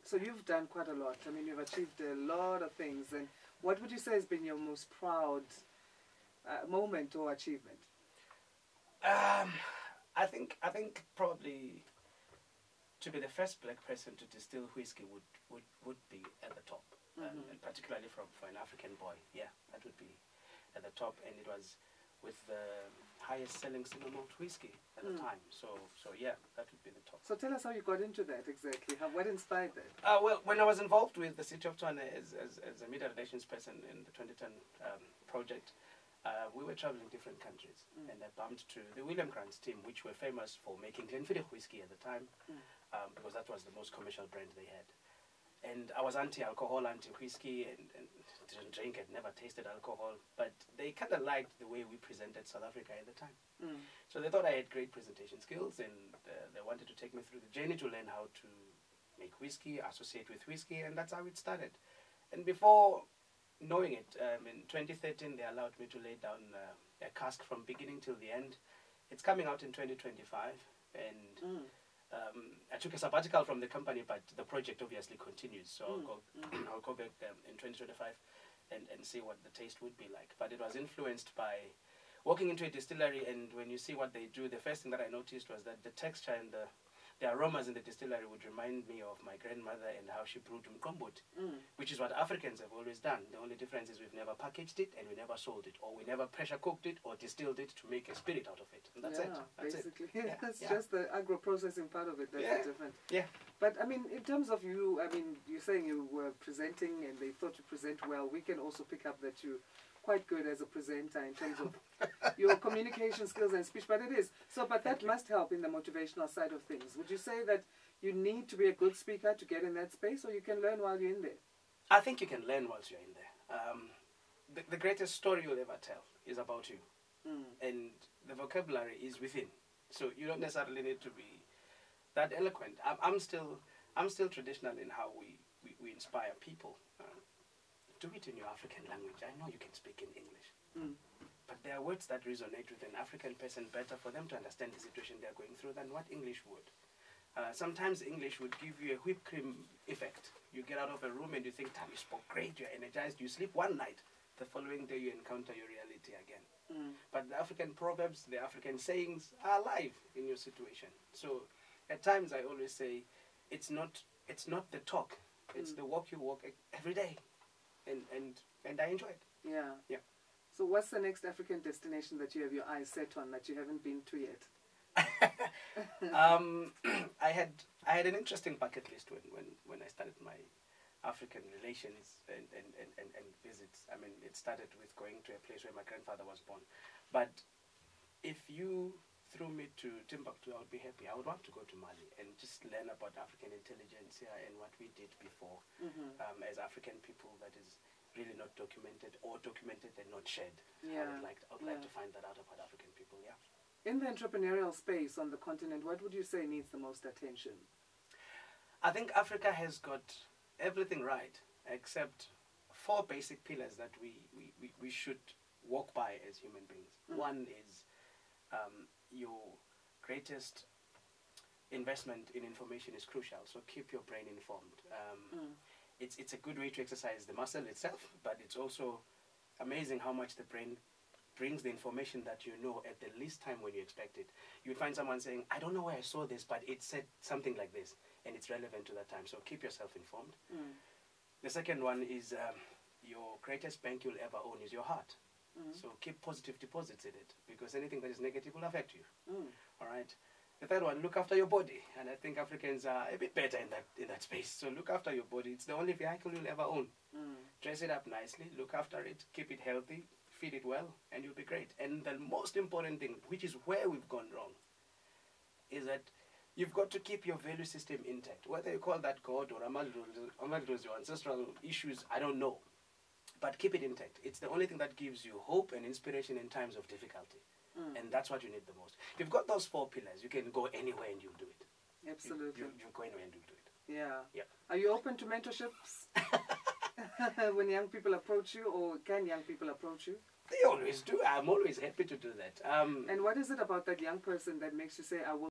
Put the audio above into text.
So you've done quite a lot. I mean, you've achieved a lot of things. And what would you say has been your most proud moment or achievement? I think probably to be the first black person to distill whiskey would be at the top, and particularly for an African boy. Yeah, that would be at the top, and it was with the highest selling single malt whiskey at the time. So yeah, that would be the top. So tell us how you got into that exactly. What inspired that? Well, when I was involved with the City of Tshwane as a media relations person in the 2010 project, we were traveling different countries, and I bumped to the William Grant's team, which were famous for making Glenfiddich whiskey at the time, because that was the most commercial brand they had. And I was anti-alcohol, anti-whiskey, and didn't drink, had never tasted alcohol, but they kind of liked the way we presented South Africa at the time. So they thought I had great presentation skills, and they wanted to take me through the journey to learn how to make whiskey, associate with whiskey, and that's how it started. And before knowing it, in 2013, they allowed me to lay down a cask from beginning till the end. It's coming out in 2025, and I took a sabbatical from the company, but the project obviously continues. So I'll go back in 2025 and see what the taste would be like. But it was influenced by walking into a distillery, and when you see what they do, the first thing that I noticed was that the texture and the aromas in the distillery would remind me of my grandmother and how she brewed umqombothi, which is what Africans have always done. The only difference is we've never packaged it and we never sold it, or we never pressure cooked it or distilled it to make a spirit out of it. And that's it. That's basically. it. That's just the agro-processing part of it that's different. Yeah. But I mean, in terms of you, I mean, you're saying you were presenting and they thought you present well. We can also pick up that you quite good as a presenter in terms of your communication skills and speech, but it is. So, but that must help in the motivational side of things. Would you say that you need to be a good speaker to get in that space, or you can learn while you're in there? I think you can learn whilst you're in there. The greatest story you'll ever tell is about you, and the vocabulary is within. So you don't necessarily need to be that eloquent. I'm still traditional in how we inspire people. Do it in your African language. I know you can speak in English, but there are words that resonate with an African person better for them to understand the situation they're going through than what English would. Sometimes English would give you a whipped cream effect. You get out of a room and you think, "Thami, you spoke great, you're energized." You sleep one night, the following day you encounter your reality again. But the African proverbs, the African sayings are alive in your situation. So at times I always say, it's not the talk, it's the walk you walk every day. And I enjoy it. Yeah. Yeah. So what's the next African destination that you have your eyes set on that you haven't been to yet? I had an interesting bucket list when I started my African relations and visits. I mean, it started with going to a place where my grandfather was born. But if you threw me to Timbuktu, I would be happy. I would want to go to Mali and just learn about African intelligence here and what we did before as African people that is really not documented, or documented and not shared. Yeah. I would like to find that out about African people, yeah. In the entrepreneurial space on the continent, what would you say needs the most attention? I think Africa has got everything right except 4 basic pillars that we should walk by as human beings. One is your greatest investment in information is crucial, so keep your brain informed. It's a good way to exercise the muscle itself, but it's also amazing how much the brain brings the information that you know at the least time when you expect it. You'd find someone saying, "I don't know where I saw this, but it said something like this," and it's relevant to that time, so keep yourself informed. The second one is your greatest bank you'll ever own is your heart. So keep positive deposits in it, because anything that is negative will affect you. All right. The third one, look after your body, and I think Africans are a bit better in that space. So look after your body. It's the only vehicle you'll ever own. Dress it up nicely, look after it, keep it healthy, feed it well, and you'll be great. And the most important thing, which is where we've gone wrong, is that you've got to keep your value system intact. Whether you call that God or Amadro's, your ancestral issues, I don't know. But keep it intact. It's the only thing that gives you hope and inspiration in times of difficulty. And that's what you need the most. If you've got those 4 pillars, you can go anywhere and you'll do it. Absolutely. You go anywhere and you'll do it. Yeah. Yeah. Are you open to mentorships when young people approach you, or can young people approach you? They always do. I'm always happy to do that. And what is it about that young person that makes you say, "I will"?